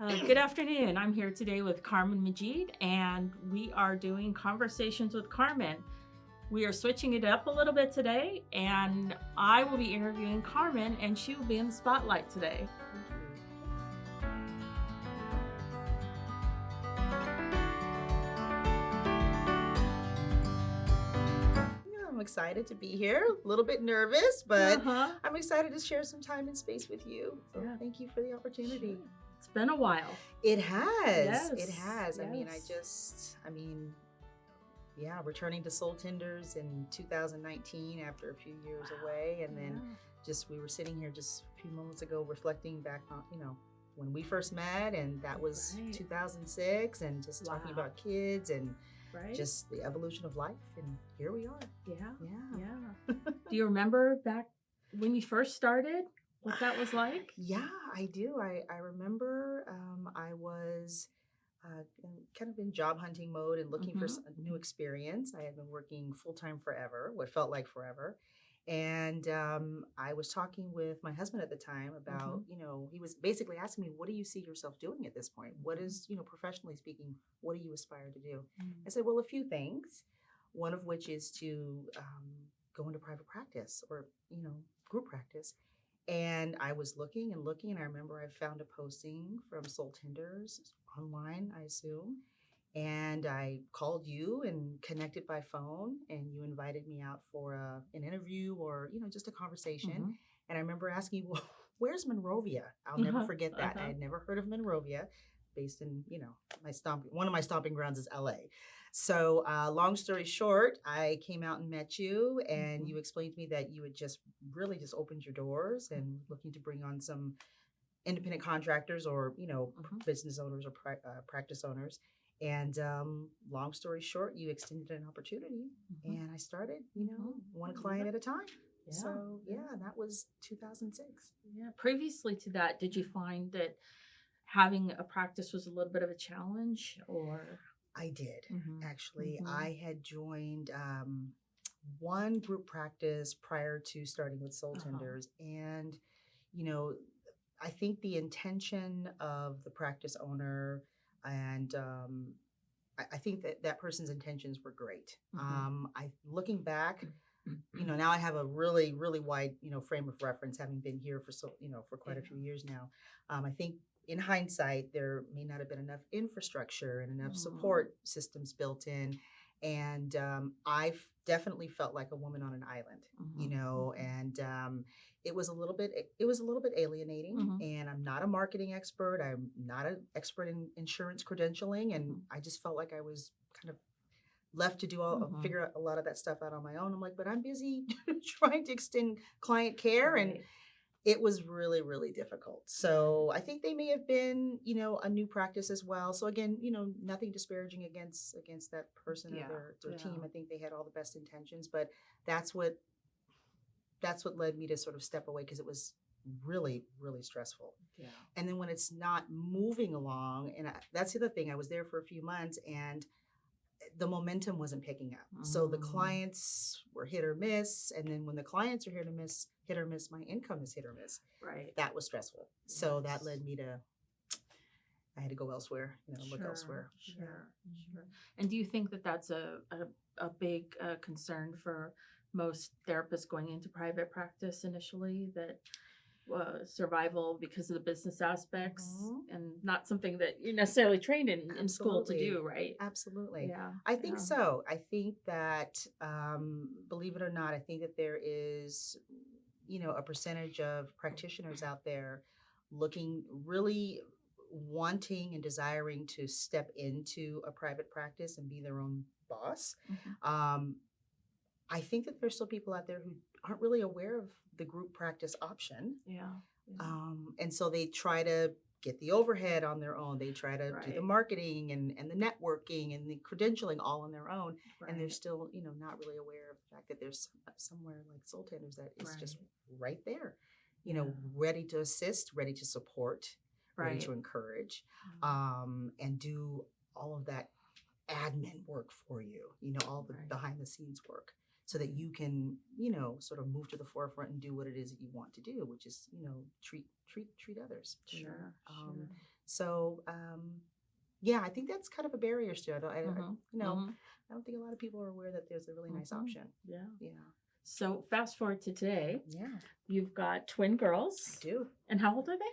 Good afternoon. I'm here today with Carmen Majied, and we are doing Conversations with Carmen. We are switching it up a little bit today, and I will be interviewing Carmen, and she will be in the spotlight today. Yeah, I'm excited to be here. A little bit nervous, but Uh-huh. I'm excited to share some time and space with you. So Yeah. thank you for the opportunity. Sure. It's been a while. It has. It Yes, has. yes. Yeah, returning to Soul Tenders in 2019 after a few years away. And then we were sitting here just a few moments ago reflecting back on, when we first met, and that was Right. 2006, and just talking Wow. about kids and Right? just the evolution of life. And here we are. Yeah. Yeah. Yeah. Do you remember back when you first started, what that was like? Yeah, I do. I remember I was kind of in job hunting mode and looking for a new experience. I had been working full time forever, what felt like forever. And I was talking with my husband at the time about, he was basically asking me, what do you see yourself doing at this point? What is, professionally speaking, what do you aspire to do? I said, well, a few things, one of which is to go into private practice or, group practice. And I was looking and looking, and I remember I found a posting from Soul Tenders online, I assume. And I called you and connected by phone, and you invited me out for an interview or, just a conversation. And I remember asking you, well, where's Monrovia? I'll never forget that. I had never heard of Monrovia, based in, one of my stomping grounds is LA. So, long story short, I came out and met you, and you explained to me that you had just really just opened your doors and looking to bring on some independent contractors or, business owners or practice owners. And long story short, you extended an opportunity, and I started, one client at a time. Yeah. So, that was 2006. Yeah. Previously to that, did you find that having a practice was a little bit of a challenge, or? I did, actually. I had joined one group practice prior to starting with Soul Tenders. And, I think the intention of the practice owner and I think that that person's intentions were great. Looking back, now I have a really, really wide, frame of reference, having been here for quite a few years now. I think in hindsight, there may not have been enough infrastructure and enough support systems built in. And I've definitely felt like a woman on an island, and it was a little bit alienating. And I'm not a marketing expert. I'm not an expert in insurance credentialing. And I just felt like I was kind of left to do figure out a lot of that stuff out on my own. I'm like, but I'm busy trying to extend client care. And it was really, really difficult. So I think they may have been, a new practice as well. So again, nothing disparaging against that person or their team. I think they had all the best intentions, but that's what led me to sort of step away, because it was really, really stressful. Yeah. And then when it's not moving along, and that's the other thing, I was there for a few months and the momentum wasn't picking up. So the clients were hit or miss. And then when the clients are hit or miss, my income is hit or miss. Right. That was stressful. Yes. So that led me to, I had to go elsewhere, look elsewhere. Sure. And do you think that that's a big concern for most therapists going into private practice initially, that survival because of the business aspects and not something that you're necessarily trained in school to do, right? Absolutely. Yeah. I think so. I think that, believe it or not, I think that there is, a percentage of practitioners out there really wanting and desiring to step into a private practice and be their own boss. I think that there's still people out there who aren't really aware of the group practice option. Yeah. And so they try to get the overhead on their own. They try to do the marketing and the networking and the credentialing all on their own. Right. And they're still, not really aware of the fact that there's somewhere like Soul Tenders that is just right there, ready to assist, ready to support, ready to encourage, and do all of that admin work for you, all the behind the scenes work, so that you can, sort of move to the forefront and do what it is that you want to do, which is, treat others. Sure. So, yeah, I think that's kind of a barrier still. Mhm. You know, Mhm. I don't think a lot of people are aware that there's a really nice Mhm. option. Yeah. Yeah. So fast forward to today, Yeah, you've got twin I girls. do. And how old are they?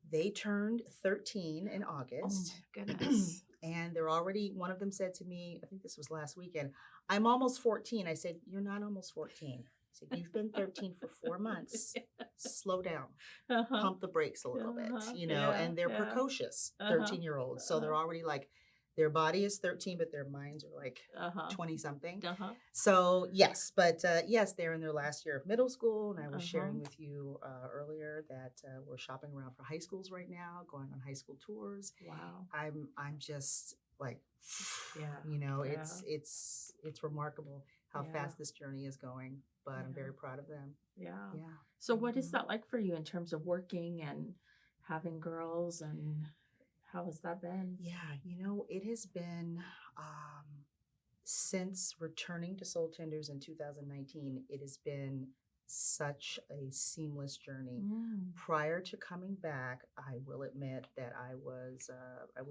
They turned 13 in Oh August. my goodness. And they're already, one of them said to me, I think this was last weekend, I'm almost 14. I said, you're not almost 14. I said, you've been 13 for 4 months. Slow down, Uh-huh. pump the brakes a little bit, Uh-huh. you know, Yeah. and they're Yeah. precocious Uh-huh. 13-year-olds. So Uh-huh. they're already like, their body is 13, but their minds are like Uh-huh. 20 something. Uh-huh. So yes, but yes, they're in their last year of middle school, and I was Uh-huh. sharing with you earlier that we're shopping around for high schools right now, going on high school tours. Wow. I'm just like, Yeah. you know, Yeah. it's remarkable how Yeah. fast this journey is going, but I'm Yeah. very proud of them. Yeah. Yeah. So what is Mhm. that like for you in terms of working and having girls, and how has that been? Yeah, you know, it has been since returning to Soul Tenders in 2019, it has been such a seamless journey. Mm. Prior to coming back, I will admit that I was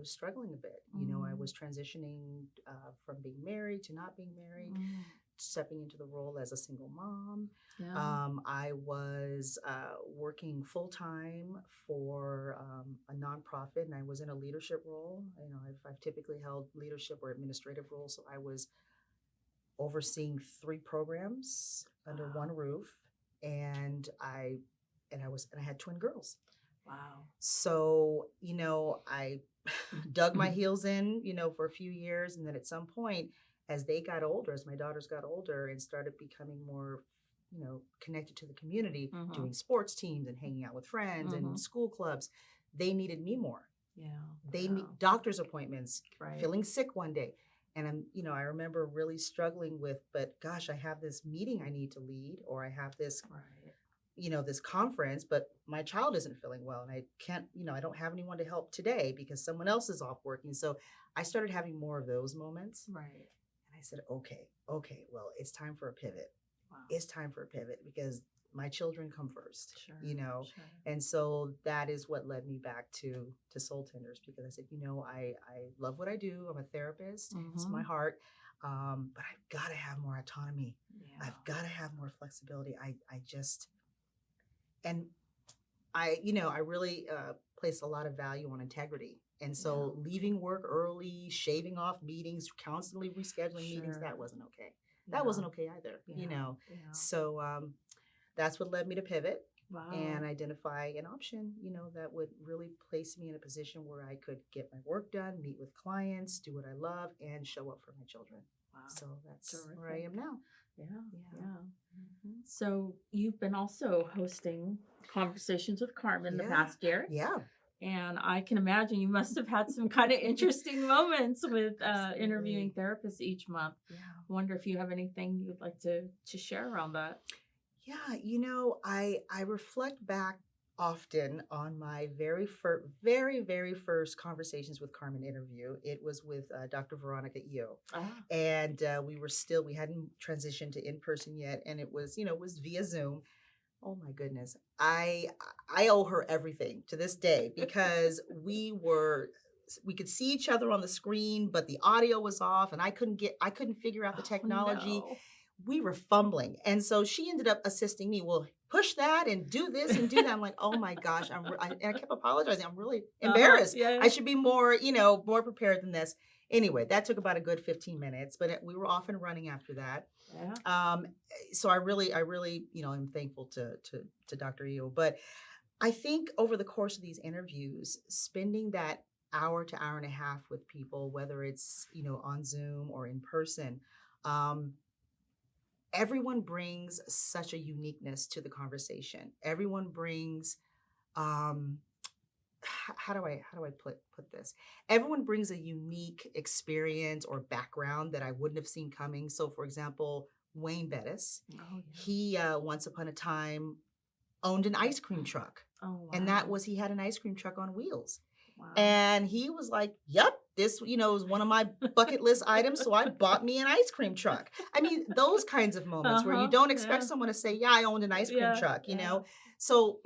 struggling a bit. You know, I was transitioning from being married to not being married, Mm. stepping into the role as a single mom. Yeah. I was working full time for a nonprofit, and I was in a leadership role. You know, I've typically held leadership or administrative roles, so I was overseeing 3 programs under Wow. one roof, and I had twin girls. Wow. So you know, I dug my heels in, you know, for a few years, and then at some point, as they got older, as my daughters got older and started becoming more, you know, connected to the community, Mhm. doing sports teams and hanging out with friends and Mhm. school clubs, they needed me more. Yeah. They Yeah. need doctor's appointments, Right. feeling sick one day. And you know, I remember really struggling with, but gosh, I have this meeting I need to lead, or I have this, Right. you know, this conference, but my child isn't feeling well and I can't, you know, I don't have anyone to help today because someone else is off working. So I started having more of those moments. Right. And I said, okay, well, it's time for a pivot. Wow. It's time for a pivot because my children come first, Sure. you know. Sure. And so that is what led me back to Soul Tenders, because I said, you know, I love what I do. I'm a therapist. It's my Mhm. heart. But I've got to have more autonomy. Yeah. I've got to have more flexibility. I just, and I, you know, I really place a lot of value on integrity. And so leaving work early, shaving off meetings, constantly rescheduling meetings, Sure. that wasn't okay. That Yeah. wasn't okay either, you Yeah. know. Yeah. So that's what led me to pivot and Wow. identify an option, you know, that would really place me in a position where I could get my work done, meet with clients, do what I love, and show up for my children. Wow. So that's where I Terrific. am now. Yeah. Yeah. Yeah. Mhm. So you've been also hosting conversations with Carmen the Yeah. past year. Yeah. And I can imagine you must have had some kind of interesting moments with interviewing Absolutely. therapists each month. Yeah. Wonder if you have anything you'd like to share around that. Yeah, you know, I reflect back often on my very first conversations with Carmen interview. It was with Dr. Veronica Eo, Ah. and we hadn't transitioned to in person yet, and it was, you know, it was via Zoom. Oh my goodness, I owe her everything to this day because we could see each other on the screen, but the audio was off, and I couldn't figure out the Oh technology. no. We were fumbling. And so she ended up assisting me. Well, push that and do this and do that. I'm like, oh my gosh. And I kept apologizing. I'm really embarrassed. Yeah. I should be more, you know, more prepared than this. Anyway, that took about a good 15 minutes, but we were off and running after that. Yeah. So I really, you know, I'm thankful to Dr. Eo. But I think over the course of these interviews, spending that hour to hour and a half with people, whether it's, you know, on Zoom or in person, everyone brings such a uniqueness to the conversation. Everyone brings how do I put this? Everyone brings a unique experience or background that I wouldn't have seen coming. So for example, Wayne Bettis, Oh yeah. he once upon a time owned an ice cream truck. Oh wow. And that was, he had an ice cream truck on wheels. Wow. And he was like, yep, this, is one of my bucket list items, so I bought me an ice cream truck. I mean, those kinds of moments where you Uh-huh. don't expect Yeah. someone to say, "Yeah, I owned an ice cream Yeah. truck," Yeah. So,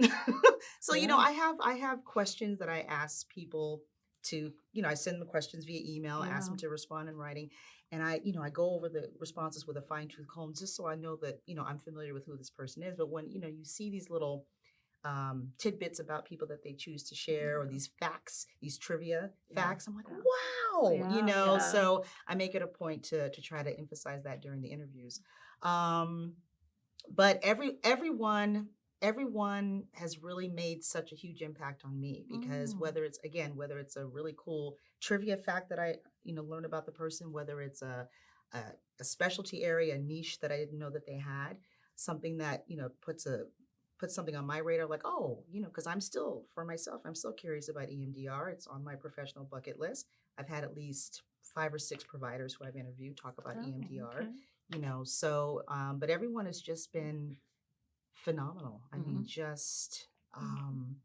so Yeah. I have questions that I ask people to, I send them questions via email, ask Yeah. them to respond in writing, and I go over the responses with a fine tooth comb just so I know that I'm familiar with who this person is. But when you see these little tidbits about people that they choose to share, or these facts, these trivia Yeah. facts, I'm like, Yeah. wow, Yeah. Yeah. so I make it a point to try to emphasize that during the interviews. Um, but everyone has really made such a huge impact on me, because Mm. whether it's a really cool trivia fact that I learn about the person, whether it's a, a specialty area, a niche that I didn't know that they had, something that puts something on my radar, like, oh, because I'm still, for myself, I'm still curious about EMDR. It's on my professional bucket list. I've had at least 5 or 6 providers who I've interviewed talk about Oh, EMDR. okay. But everyone has just been phenomenal. I mean, Mhm. just Okay.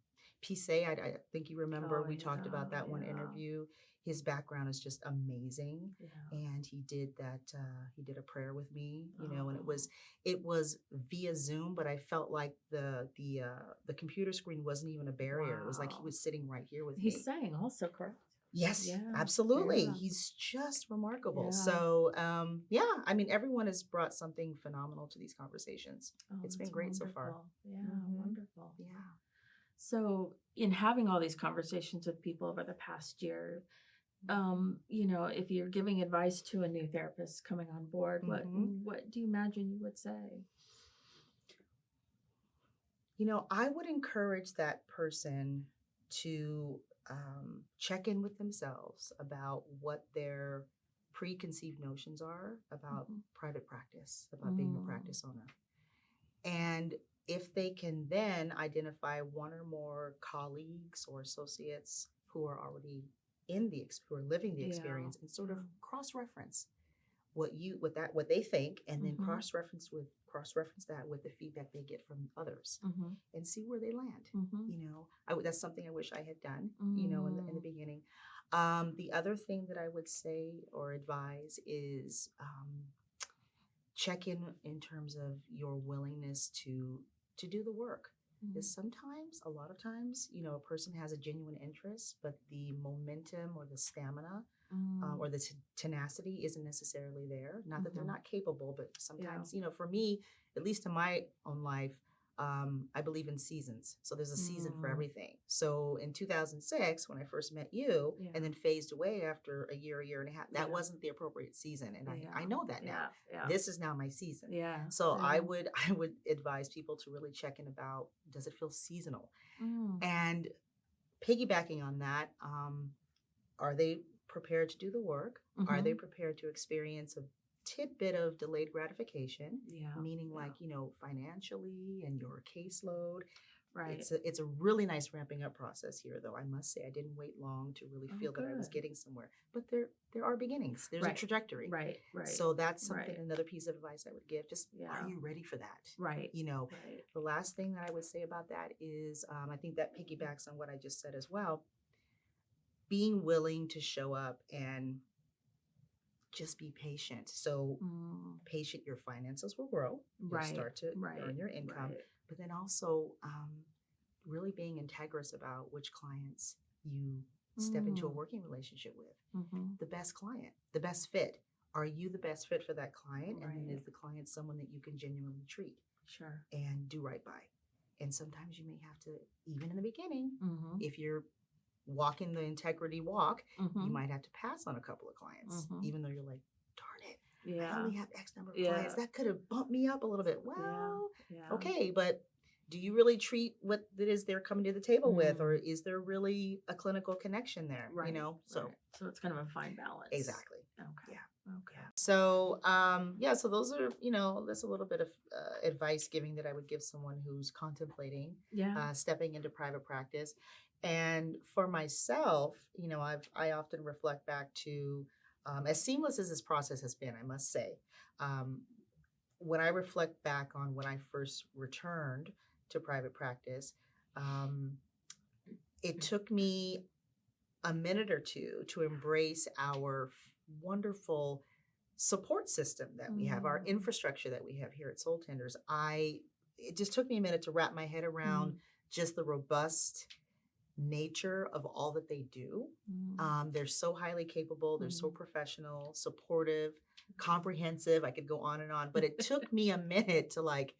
Pise, I think you remember, Oh, we talked about that one yeah. interview. His background is just amazing, Yeah. and he did a prayer with me, and it Oh. was it was via Zoom, but I felt like the computer screen wasn't even a barrier. It was like he Wow. was sitting right here with He's me. sang also, correct? Yes, Yeah. absolutely. Yeah. He's just remarkable. Yeah. So, yeah, I mean, everyone has brought something phenomenal to these conversations. Oh, It's been that's great so far. wonderful. Yeah, Hmm. wonderful. Yeah. So, in having all these conversations with people over the past year, if you're giving advice to a new therapist coming on board, Hmm. what do you imagine you would say? I would encourage that person to check in with themselves about what their preconceived notions are about Mhm. private practice, about being a Mm. practice owner. And if they can then identify one or more colleagues or associates who are already who are living the Yeah. experience, and sort of Yeah. cross-reference what they think, and then Mhm. cross-reference that with the feedback they get from others, Mhm. and see where they land. Mhm. That's something I wish I had done, in the Mm. beginning. The other thing that I would say or advise is, check in terms of your willingness to do the work. Mm. Because sometimes, a lot of times, a person has a genuine interest, but the momentum or the stamina, Mm. or the tenacity isn't necessarily there. Not that they're Mhm. not capable, but Yeah. sometimes, for me, at least in my own life, I believe in seasons. So there's a season for Mm. everything. So in 2006, when I first met you, and Yeah. then phased away after a year and a half, that Yeah. wasn't the appropriate season, and I Yeah. know that now. Yeah. Yeah. This is now my season. Yeah. So I Yeah. would I would advise people to really check in about, does it feel seasonal, Mm. and piggybacking on that, are they prepared to do the work? Are they Mhm. prepared to experience a tidbit of delayed gratification, Yeah. meaning, Yeah. like, financially and your caseload? Right. It's a really nice ramping up process here, though. I must say, I didn't wait long to really Oh, feel that I was good. getting somewhere. But there are beginnings. There's a Right. trajectory. Right. Right. So that's something, Right. another piece of advice I would give. Just, are Yeah. you ready for that? Right. You know, Right. the last thing that I would say about that is, I think that piggybacks on what I just said as well. Being willing to show up and just be patient. So, Mm. patient, your finances will grow. You'll Right. start to Right. earn your income, Right. but then also, really being integrous about which clients you step into a Mm. working relationship with. Mhm. The best client, the best fit. Are you the best fit for that client? And then Right. is the client someone that you can genuinely treat Sure. and do right by? And sometimes you may have to, even in the beginning, Mhm. if you're walking the integrity walk, you Mhm. might have to pass on a couple of clients, Mhm. even though you're like, darn it, I Yeah. only have X number of clients. Yeah. That could have bumped me up a little bit. Yeah. Well, Yeah. okay, but do you really treat what it is they're coming to the table with, or Mm. is there really a clinical connection there? Right. So Right. So it's kind of a fine balance. exactly. Okay. Yeah. Okay. Yeah. So, yeah, so those are, that's a little bit of advice giving that I would give someone who's contemplating Yeah. stepping into private practice. And for myself, I often reflect back to, as seamless as this process has been, I must say, um, when I reflect back on when I first returned to private practice, um, it took me a minute or two to embrace our wonderful support system that we have, our Mm. infrastructure that we have here at Soul Tenders. It just took me a minute to wrap my head around just the robust nature of all that they do. They're so highly capable, they're so professional, supportive, comprehensive. I could go on and on, but it took me a minute to like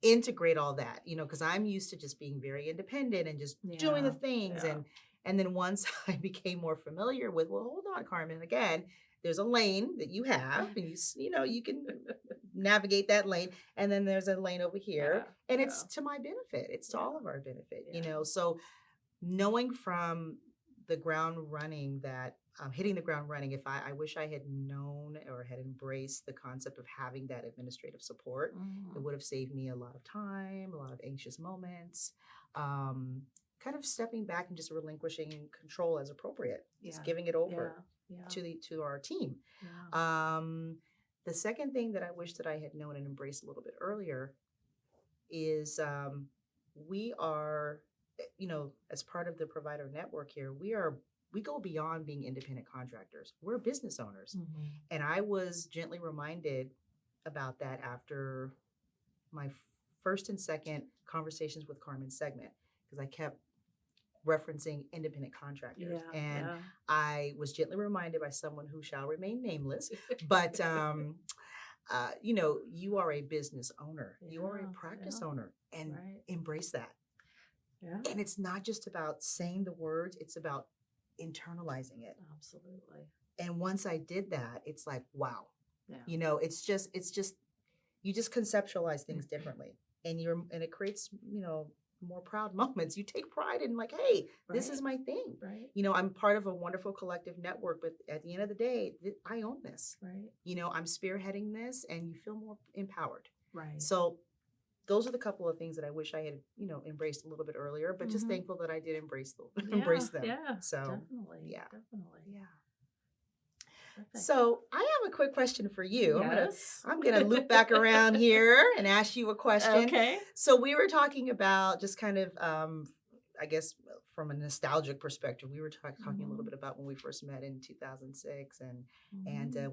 integrate all that, because I'm used to just being very independent and just doing the things. Yeah. And then once I became more familiar with, well, hold on, Carmen, again, there's a lane that you have, and you can navigate that lane, and then there's a lane over here, and it's to my benefit. It's to all of our benefit, So knowing from the ground running that hitting the ground running, if I wish I had known or had embraced the concept of having that administrative support, it would have saved me a lot of time, a lot of anxious moments, kind of stepping back and just relinquishing control as appropriate, just giving it over to our team. The second thing that I wish that I had known and embraced a little bit earlier is we are, as part of the provider network here, we go beyond being independent contractors. We're business owners. And I was gently reminded about that after my first and second conversations with Carmen's segment, because I kept referencing independent contractors. And I was gently reminded by someone who shall remain nameless, but you are a business owner. You are a practice owner, and embrace that. And it's not just about saying the words, it's about internalizing it. Absolutely. And once I did that, it's like, wow. It's just you just conceptualize things differently. And it creates, more proud moments. You take pride in like, hey, this is my thing. Right. I'm part of a wonderful collective network, but at the end of the day, I own this. Right. I'm spearheading this, and you feel more empowered. Right. So those are the couple of things that I wish I had, embraced a little bit earlier, but just thankful that I did embrace them. Yeah. So definitely. yeah. Definitely. Yeah. Perfect. So I have a quick question for you. Yes. I'm gonna loop back around here and ask you a question. Okay. So we were talking about just kind of, I guess, from a nostalgic perspective, we were talking a little bit about when we first met in 2006, and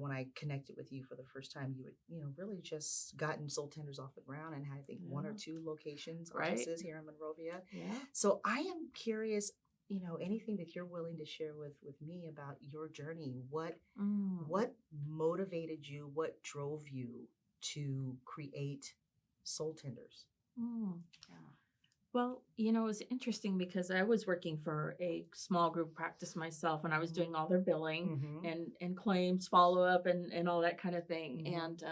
when I connected with you for the first time, you had really just gotten Soul Tenders off the ground and had, I think, one or two locations, offices here in Monrovia. Yeah. So I am curious, anything that you're willing to share with me about your journey. What motivated you? What drove you to create Soul Tenders? Yeah. Well, it was interesting because I was working for a small group practice myself, and I was doing all their billing and claims follow up and all that kind of thing. And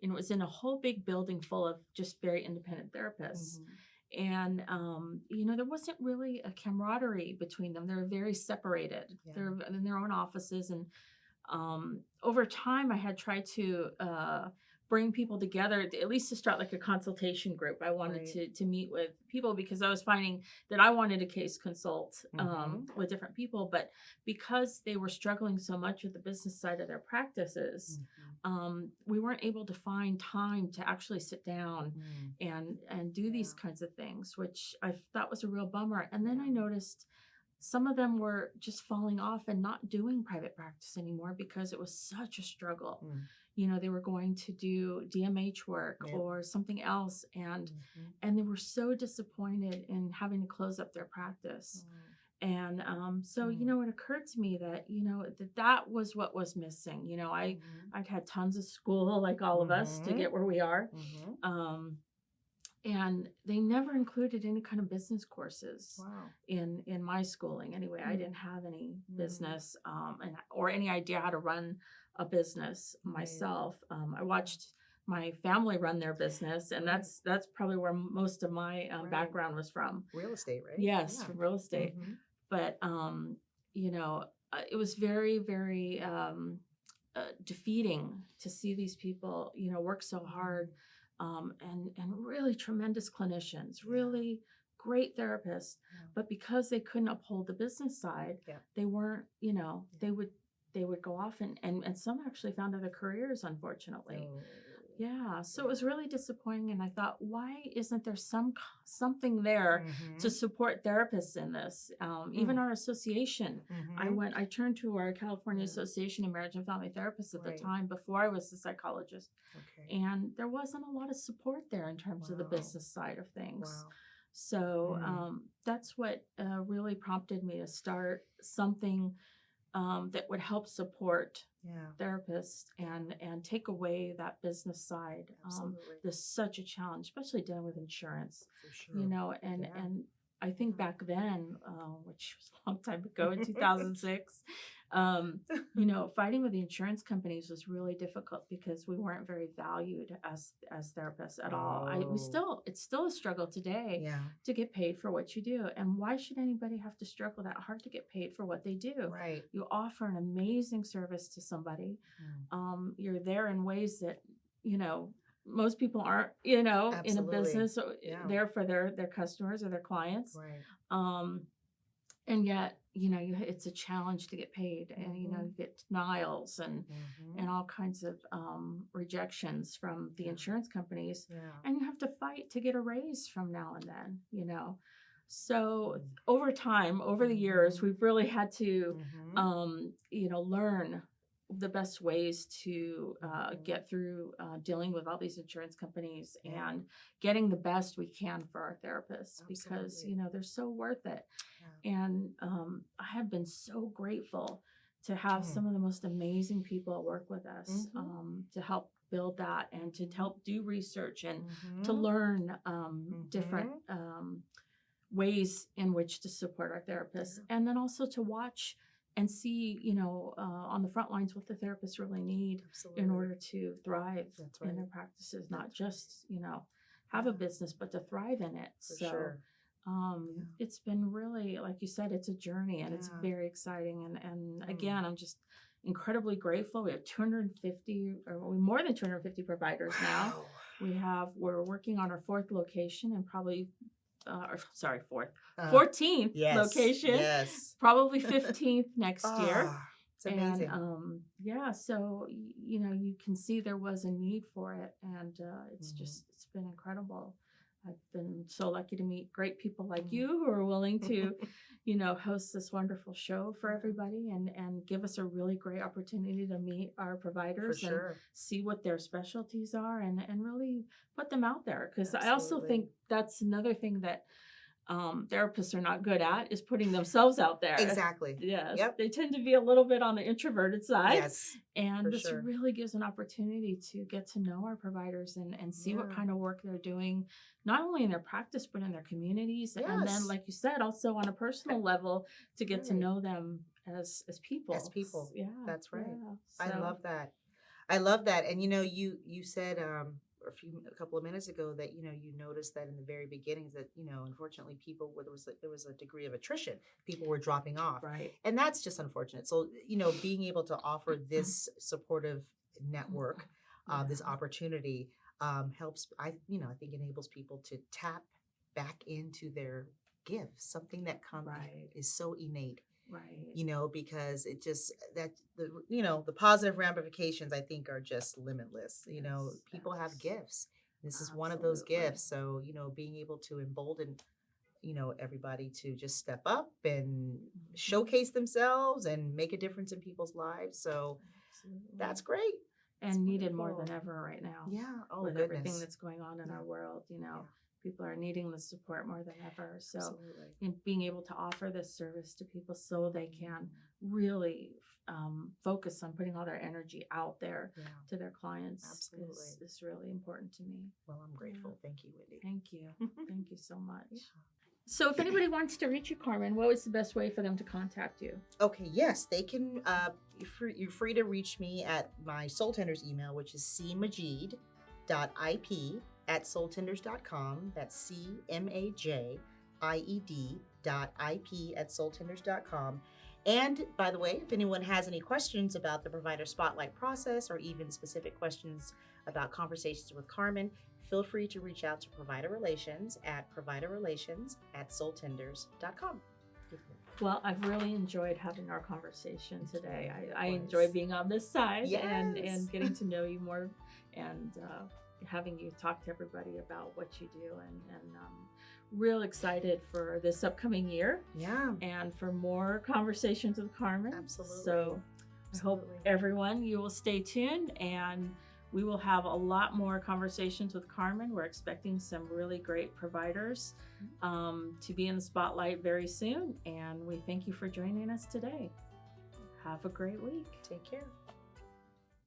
it was in a whole big building full of just very independent therapists. And, there wasn't really a camaraderie between them. They were very separated. They're in their own offices. And over time, I had tried to bring people together, at least to start like a consultation group. I wanted to meet with people because I was finding that I wanted to case consult with different people. But because they were struggling so much with the business side of their practices, we weren't able to find time to actually sit down and do these kinds of things, which I thought was a real bummer. And then I noticed some of them were just falling off and not doing private practice anymore because it was such a struggle. They were going to do DMH work or something else, and they were so disappointed in having to close up their practice. And so it occurred to me that that was what was missing. I'd had tons of school, like all of us, to get where we are. And they never included any kind of business courses in my schooling. Anyway, I didn't have any business or any idea how to run a business myself. I watched my family run their business, and that's probably where most of my background was from. Real estate, right? Yes, from real estate. But it was very, very defeating to see these people, work so hard. And really tremendous clinicians, really great therapists, but because they couldn't uphold the business side, they weren't, they would go off and some actually found other careers, unfortunately. Yeah, so it was really disappointing, and I thought, why isn't there something there to Mm-hmm. support therapists in this? Even Mm. our association, Mm-hmm. I turned to our California Yeah. Association of Marriage and Family Therapists at the Right. time before I was a psychologist, Okay. and there wasn't a lot of support there in terms of the Wow. business side of things. Wow. So Mm. that's what really prompted me to start something that would help support Yeah. therapists and take away that business side. Absolutely. There's such a challenge, especially dealing with insurance, For you sure. know, Yeah. and I think Yeah. back then, which was a long time ago in 2006, you know, fighting with the insurance companies was really difficult because we weren't very valued as therapists at all. Oh. It's still a struggle today Yeah. to get paid for what you do. And why should anybody have to struggle that hard to get paid for what they do? Right. You offer an amazing service to somebody. Mm. You're there in ways that, you know, most people aren't, you know, in a Absolutely. business Yeah. there for their customers or their clients. Right. Um, and yet, you know, it's a challenge to get paid, and you know, you get denials Mm-hmm. and all kinds of rejections from the Yeah. insurance companies, Yeah. and you have to fight to get a raise from now and then, you know. So Mm. over time, over the years, we've really had to, Mm-hmm. you know, learn the best ways to Mhm. get through dealing with all these insurance companies Yeah. and getting the best we can for our therapists, because Absolutely. you know they're so worth it. Yeah. And I have been so grateful to have Mm. some of the most amazing people work with us, Mhm. to help build that and to help do research and to Mhm. learn different Mhm. ways in which to support our therapists, Yeah. and then also to watch and see, you know, on the front lines what the therapists really need Absolutely. in order to thrive That's in their right. practices, not That's right. just, you know, have a Yeah. business, but to thrive in it. For So sure. Yeah. it's been really, like you said, it's a journey, and it's Yeah. very exciting. And Mm. again, I'm just incredibly grateful. We have 250 or more than 250 providers now. Wow. We're working on our fourth location, and probably or sorry, fourth, Uh, 14th yes. location, Yes. probably 15th next year. Ah, it's And amazing. yeah, so you know, you can see there was a need for it, and it's Mhm. just it's been incredible. I've been so lucky to meet great people like Mm. you who are willing to, you know, host this wonderful show for Yeah. everybody, and give us a really great opportunity to meet our For providers and sure. see what their specialties are, and really put them out there, because I also Absolutely. think that's another thing that therapists are not good at, is putting themselves out there. Exactly. Yes, Yep. they tend to be a little bit on the introverted side. Yes. And For this sure. really gives an opportunity to get to know our providers and see what Yeah. kind of work they're doing, not only in their practice, but in their communities. And then, Yes. like you said, also on a personal level, to get to Right. know them as people. As people. Yeah. That's right. Yeah. I So, love that. I love that. And you know, you said a couple of minutes ago that you know you noticed that in the very beginnings that you know unfortunately people there was a degree of attrition. People were dropping off, right. and that's just unfortunate. So you know, being able to offer this supportive network, this Yeah. opportunity helps. I think enables people to tap back into their gifts, something that Right. is so innate, Right. you know, because it just that the you know the positive ramifications I think are just limitless. You know, Yes. people have Yes. gifts. This is one of those Absolutely. gifts. So you know, being able to embolden you know everybody to just step up and Mhm. showcase themselves and make a difference in people's lives. So Absolutely. that's great. It's And needed more wonderful. than ever right now, Yeah. Oh with everything goodness. that's going on in Yeah. our world. You Yeah. know, people are needing the support more than ever. So, Absolutely. in being able to offer this service to people so they can really focus on putting all their energy out there Yeah. to their clients Absolutely. is really important to me. Well, I'm grateful. Thank you, Wendy. Thank you. Thank you so much. Yeah. So, if anybody wants to reach you, Carmen, what was the best way for them to contact you? Okay, yes, they can. You're free to reach me at my Soul Tenders email, which is cmajied.ip@soultenders.com. That's CMAJIED.ip@soultenders.com. And by the way, if anyone has any questions about the provider spotlight process or even specific questions about conversations with Carmen, feel free to reach out to Provider Relations at providerrelations@soultenders.com. Well, I've really enjoyed having our conversation today. I Likewise. enjoy being on this side and Yes. getting to know you more, and having you talk to everybody about what you do, and real excited for this upcoming year Yeah, and for more conversations with Carmen. absolutely. So I hope Absolutely. everyone, you will stay tuned, and we will have a lot more conversations with Carmen. We're expecting some really great providers to be in the spotlight very soon. And we thank you for joining us today. Have a great week. Take care.